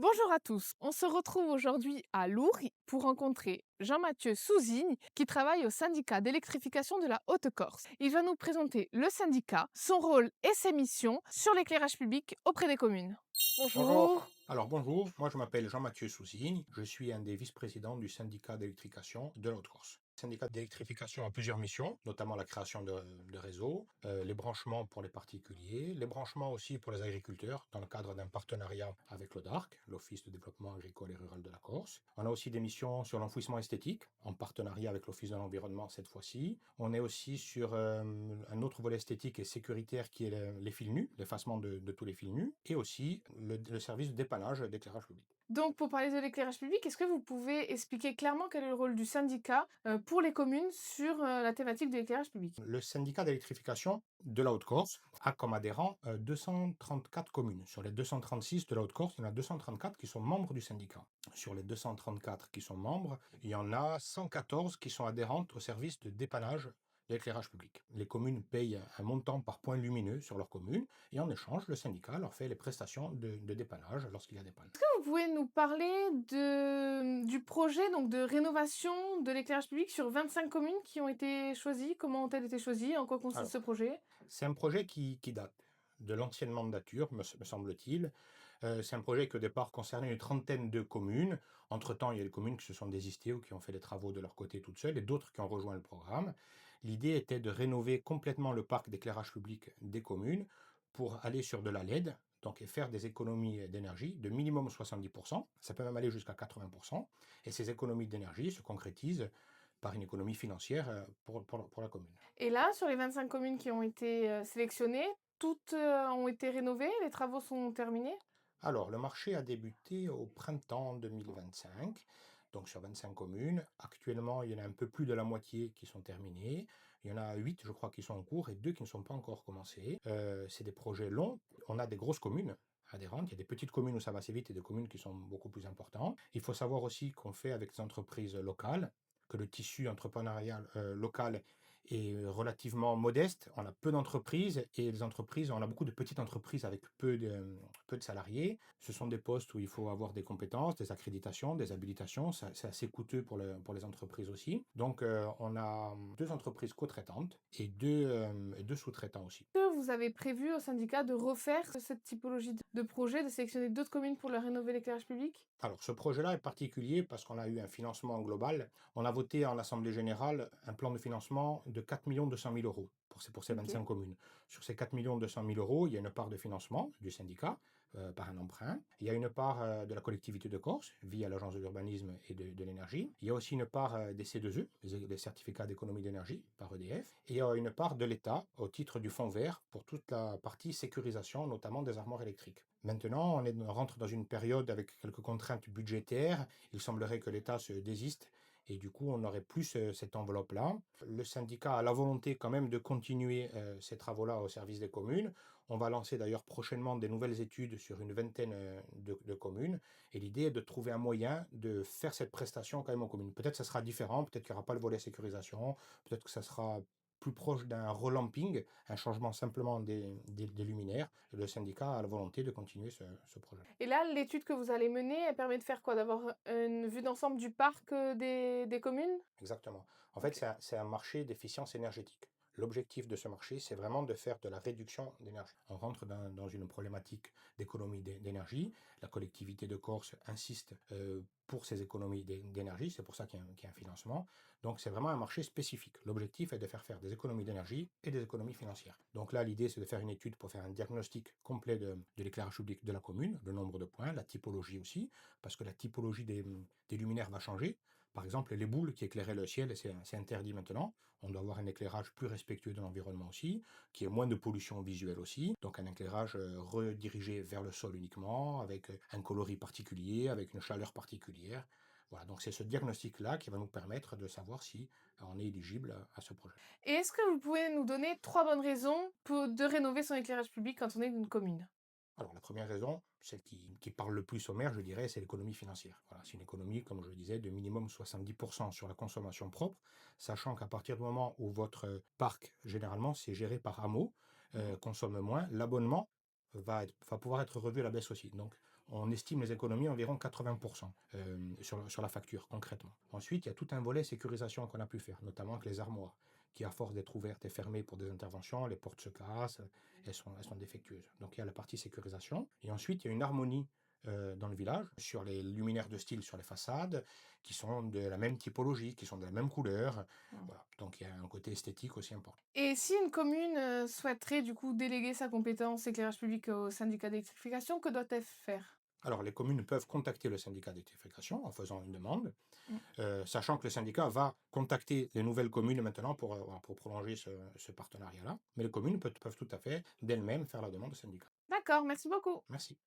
Bonjour à tous, on se retrouve aujourd'hui à Lourdes pour rencontrer Jean-Mathieu Souzigne qui travaille au syndicat d'électrification de la Haute-Corse. Il va nous présenter le syndicat, son rôle et ses missions sur l'éclairage public auprès des communes. Bonjour. Bonjour. Alors bonjour, moi je m'appelle Jean-Mathieu Sousigne, je suis un des vice-présidents du syndicat d'électrification de la Haute-Corse. Le syndicat d'électrification a plusieurs missions, notamment la création de réseaux, les branchements pour les particuliers, les branchements aussi pour les agriculteurs dans le cadre d'un partenariat avec l'ODARC, l'Office de développement agricole et rural de la Corse. On a aussi des missions sur l'enfouissement esthétique, en partenariat avec l'Office de l'environnement cette fois-ci. On est aussi sur un autre volet esthétique et sécuritaire qui est les fils nus, l'effacement de tous les fils nus, et aussi le service de dépannage d'éclairage public. Donc pour parler de l'éclairage public, est-ce que vous pouvez expliquer clairement quel est le rôle du syndicat pour les communes sur la thématique de l'éclairage public? Le syndicat d'électrification de la Haute-Corse a comme adhérents 234 communes. Sur les 236 de la Haute-Corse, il y en a 234 qui sont membres du syndicat. Sur les 234 qui sont membres, il y en a 114 qui sont adhérentes au service de dépannage de l'éclairage public. Les communes payent un montant par point lumineux sur leur commune et en échange, le syndicat leur fait les prestations de dépannage lorsqu'il y a des pannes. Vous pouvez nous parler du projet donc de rénovation de l'éclairage public sur 25 communes qui ont été choisies? Comment ont-elles été choisies? En quoi consiste Alors, ce projet? c'est un projet qui date de l'ancienne mandature, me semble-t-il. C'est un projet qui au départ concernait une trentaine de communes. Entre-temps, il y a des communes qui se sont désistées ou qui ont fait les travaux de leur côté toutes seules et d'autres qui ont rejoint le programme. L'idée était de rénover complètement le parc d'éclairage public des communes pour aller sur de la LED, donc et faire des économies d'énergie de minimum 70%. Ça peut même aller jusqu'à 80%. Et ces économies d'énergie se concrétisent par une économie financière pour la commune. Et là, sur les 25 communes qui ont été sélectionnées, toutes ont été rénovées? Les travaux sont terminés? Alors, le marché a débuté au printemps 2025, donc sur 25 communes. Actuellement, il y en a un peu plus de la moitié qui sont terminées. Il y en a 8, je crois, qui sont en cours et 2 qui ne sont pas encore commencés. C'est des projets longs. On a des grosses communes adhérentes. Il y a des petites communes où ça va assez vite et des communes qui sont beaucoup plus importantes. Il faut savoir aussi qu'on fait avec des entreprises locales, que le tissu entrepreneurial local est relativement modeste. On a peu d'entreprises et les entreprises, on a beaucoup de petites entreprises avec peu de salariés. Ce sont des postes où il faut avoir des compétences, des accréditations, des habilitations. C'est assez coûteux pour les entreprises aussi. Donc, on a deux entreprises co-traitantes et deux sous-traitants aussi. Est-ce que vous avez prévu au syndicat de refaire cette typologie de projet, de sélectionner d'autres communes pour leur rénover l'éclairage public? Alors, ce projet-là est particulier parce qu'on a eu un financement global. On a voté en Assemblée générale un plan de financement de 4 200 000 euros pour ces Ok. 25 communes. Sur ces 4 200 000 euros, il y a une part de financement du syndicat par un emprunt. Il y a une part de la collectivité de Corse via l'Agence de l'urbanisme et de l'énergie. Il y a aussi une part des C2E, les certificats d'économie d'énergie par EDF. Et il y a une part de l'État au titre du fonds vert pour toute la partie sécurisation, notamment des armoires électriques. Maintenant, on rentre dans une période avec quelques contraintes budgétaires. Il semblerait que l'État se désiste et du coup, on aurait plus cette enveloppe-là. Le syndicat a la volonté quand même de continuer ces travaux-là au service des communes. On va lancer d'ailleurs prochainement des nouvelles études sur une vingtaine de communes. Et l'idée est de trouver un moyen de faire cette prestation quand même aux communes. Peut-être que ça sera différent, peut-être qu'il n'y aura pas le volet sécurisation, peut-être que ça sera plus proche d'un relamping, un changement simplement des luminaires. Le syndicat a la volonté de continuer ce projet. Et là, l'étude que vous allez mener, elle permet de faire quoi? D'avoir une vue d'ensemble du parc des communes? Exactement. En fait, Ok. c'est un marché d'efficience énergétique. L'objectif de ce marché, c'est vraiment de faire de la réduction d'énergie. On rentre dans une problématique d'économie d'énergie. La collectivité de Corse insiste pour ces économies d'énergie. C'est pour ça qu'il y a un financement. Donc, c'est vraiment un marché spécifique. L'objectif est de faire des économies d'énergie et des économies financières. Donc là, l'idée, c'est de faire une étude pour faire un diagnostic complet de l'éclairage public de la commune, le nombre de points, la typologie aussi, parce que la typologie des luminaires va changer. Par exemple, les boules qui éclairaient le ciel, c'est interdit maintenant. On doit avoir un éclairage plus respectueux de l'environnement aussi, qui ait moins de pollution visuelle aussi. Donc un éclairage redirigé vers le sol uniquement, avec un coloris particulier, avec une chaleur particulière. Voilà, donc c'est ce diagnostic-là qui va nous permettre de savoir si on est éligible à ce projet. Et est-ce que vous pouvez nous donner 3 bonnes raisons de rénover son éclairage public quand on est une commune? Alors, la première raison, celle qui parle le plus au maire, je dirais, c'est l'économie financière. Voilà, c'est une économie, comme je le disais, de minimum 70% sur la consommation propre, sachant qu'à partir du moment où votre parc, généralement, c'est géré par hameau, Mmh. consomme moins, l'abonnement va pouvoir être revu à la baisse aussi. Donc, on estime les économies à environ 80% sur la facture, concrètement. Ensuite, il y a tout un volet sécurisation qu'on a pu faire, notamment avec les armoires, qui à force d'être ouvertes et fermées pour des interventions, les portes se cassent, elles sont défectueuses. Donc il y a la partie sécurisation. Et ensuite, il y a une harmonie dans le village, sur les luminaires de style sur les façades, qui sont de la même typologie, qui sont de la même couleur. Voilà. Donc il y a un côté esthétique aussi important. Et si une commune souhaiterait du coup déléguer sa compétence éclairage public au syndicat d'électrification, que doit-elle faire? Alors, les communes peuvent contacter le syndicat d'électrification en faisant une demande, Mm. sachant que le syndicat va contacter les nouvelles communes maintenant pour prolonger ce partenariat-là. Mais les communes peuvent tout à fait d'elles-mêmes faire la demande au syndicat. D'accord, merci beaucoup. Merci.